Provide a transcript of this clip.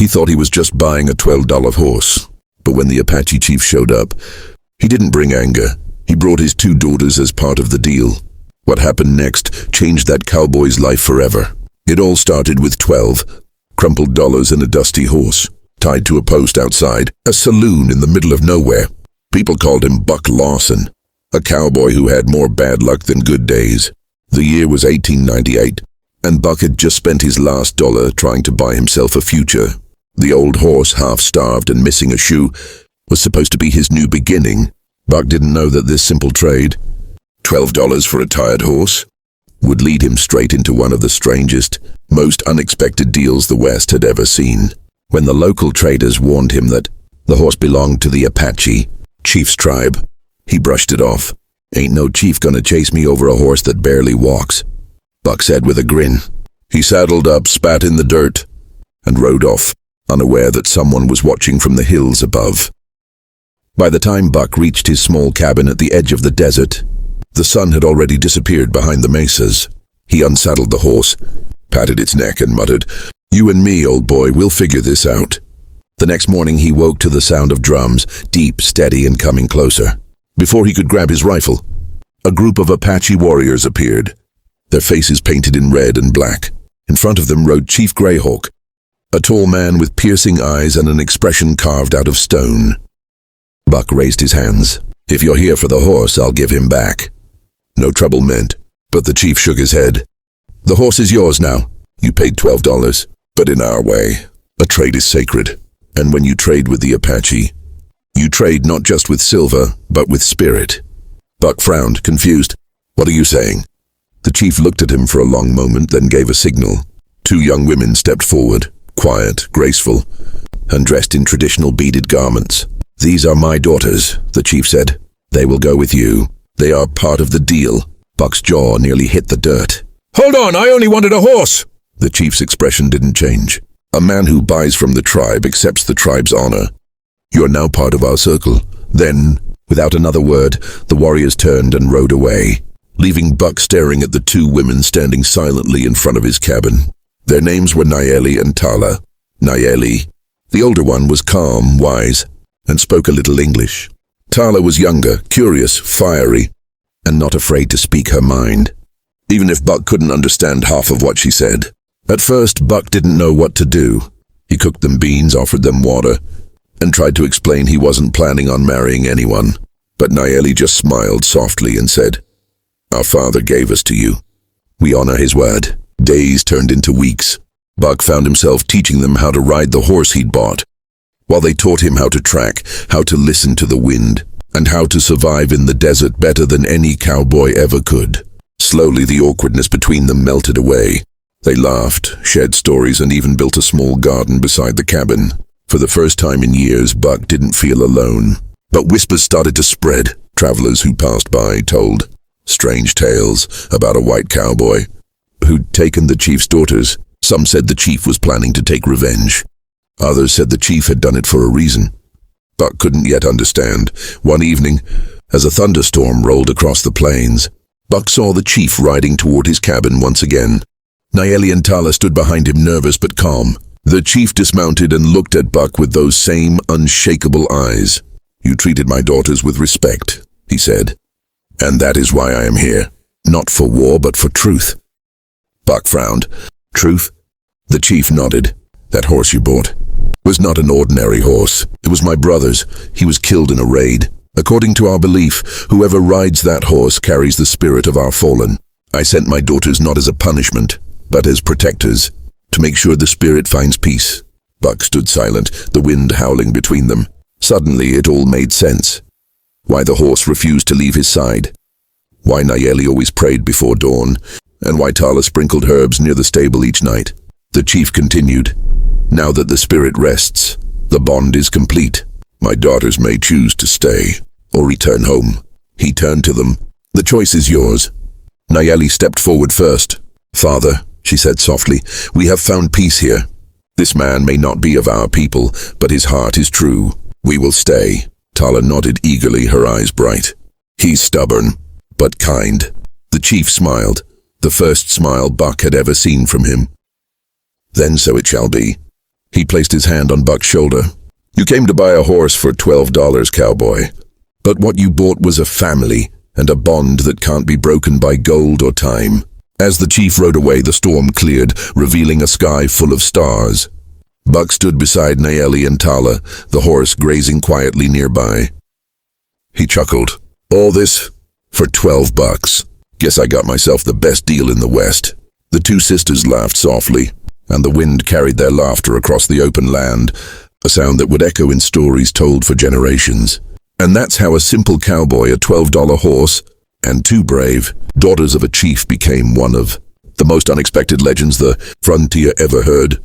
He thought he was just buying a $12 horse. But when the Apache Chief showed up, he didn't bring anger. He brought his 2 daughters as part of the deal. What happened next changed that cowboy's life forever. It all started with 12 crumpled dollars and a dusty horse, tied to a post outside a saloon in the middle of nowhere. People called him Buck Lawson, a cowboy who had more bad luck than good days. The year was 1898, and Buck had just spent his last dollar trying to buy himself a future. The old horse, half-starved and missing a shoe, was supposed to be his new beginning. Buck didn't know that this simple trade, $12 for a tired horse, would lead him straight into one of the strangest, most unexpected deals the West had ever seen. When the local traders warned him that the horse belonged to the Apache Chief's tribe, he brushed it off. "Ain't no chief gonna chase me over a horse that barely walks," Buck said with a grin. He saddled up, spat in the dirt, and rode off, unaware that someone was watching from the hills above. By the time Buck reached his small cabin at the edge of the desert, the sun had already disappeared behind the mesas. He unsaddled the horse, patted its neck and muttered, "You and me, old boy, we'll figure this out." The next morning he woke to the sound of drums, deep, steady, and coming closer. Before he could grab his rifle, a group of Apache warriors appeared, their faces painted in red and black. In front of them rode Chief Greyhawk, a tall man with piercing eyes and an expression carved out of stone. Buck raised his hands. "If you're here for the horse, I'll give him back. No trouble meant." But the chief shook his head. "The horse is yours now. You paid $12, but in our way, a trade is sacred. And when you trade with the Apache, you trade not just with silver, but with spirit." Buck frowned, confused. "What are you saying?" The chief looked at him for a long moment, then gave a signal. 2 young women stepped forward, quiet, graceful, and dressed in traditional beaded garments. "These are my daughters," the chief said. "They will go with you. They are part of the deal." Buck's jaw nearly hit the dirt. "Hold on, I only wanted a horse!" The chief's expression didn't change. "A man who buys from the tribe accepts the tribe's honor. You're now part of our circle." Then, without another word, the warriors turned and rode away, leaving Buck staring at the 2 women standing silently in front of his cabin. Their names were Nayeli and Tala. Nayeli, the older one, was calm, wise, and spoke a little English. Tala was younger, curious, fiery, and not afraid to speak her mind, even if Buck couldn't understand half of what she said. At first, Buck didn't know what to do. He cooked them beans, offered them water, and tried to explain he wasn't planning on marrying anyone. But Nayeli just smiled softly and said, "Our father gave us to you. We honor his word." Days turned into weeks. Buck found himself teaching them how to ride the horse he'd bought, while they taught him how to track, how to listen to the wind, and how to survive in the desert better than any cowboy ever could. Slowly, the awkwardness between them melted away. They laughed, shared stories, and even built a small garden beside the cabin. For the first time in years, Buck didn't feel alone. But whispers started to spread. Travelers who passed by told strange tales about a white cowboy who'd taken the chief's daughters. Some said the chief was planning to take revenge. Others said the chief had done it for a reason. Buck couldn't yet understand. One evening, as a thunderstorm rolled across the plains, Buck saw the chief riding toward his cabin once again. Nayeli and Tala stood behind him, nervous but calm. The chief dismounted and looked at Buck with those same unshakable eyes. "You treated my daughters with respect," he said. "And that is why I am here. Not for war, but for truth." Buck frowned. "Truth?" The chief nodded. "That horse you bought was not an ordinary horse. It was my brother's. He was killed in a raid. According to our belief, whoever rides that horse carries the spirit of our fallen. I sent my daughters not as a punishment, but as protectors, to make sure the spirit finds peace." Buck stood silent, the wind howling between them. Suddenly, it all made sense. Why the horse refused to leave his side. Why Nayeli always prayed before dawn, and why Tala sprinkled herbs near the stable each night. The chief continued, "Now that the spirit rests, the bond is complete. My daughters may choose to stay or return home." He turned to them. "The choice is yours." Nayeli stepped forward first. "Father," she said softly, "we have found peace here. This man may not be of our people, but his heart is true. We will stay." Tala nodded eagerly, her eyes bright. "He's stubborn, but kind." The chief smiled, the first smile Buck had ever seen from him. "Then so it shall be. He placed his hand on Buck's shoulder. "You came to buy a horse for $12, Cowboy. But what you bought was a family and a bond that can't be broken by gold or time." As the chief rode away, the storm cleared, revealing a sky full of stars. Buck stood beside Nayeli and Tala, the horse grazing quietly nearby. He chuckled. "All this for $12. Guess I got myself the best deal in the West." The two sisters laughed softly, and the wind carried their laughter across the open land, a sound that would echo in stories told for generations. And that's how a simple cowboy, a $12 horse, and two brave daughters of a chief became one of the most unexpected legends the frontier ever heard.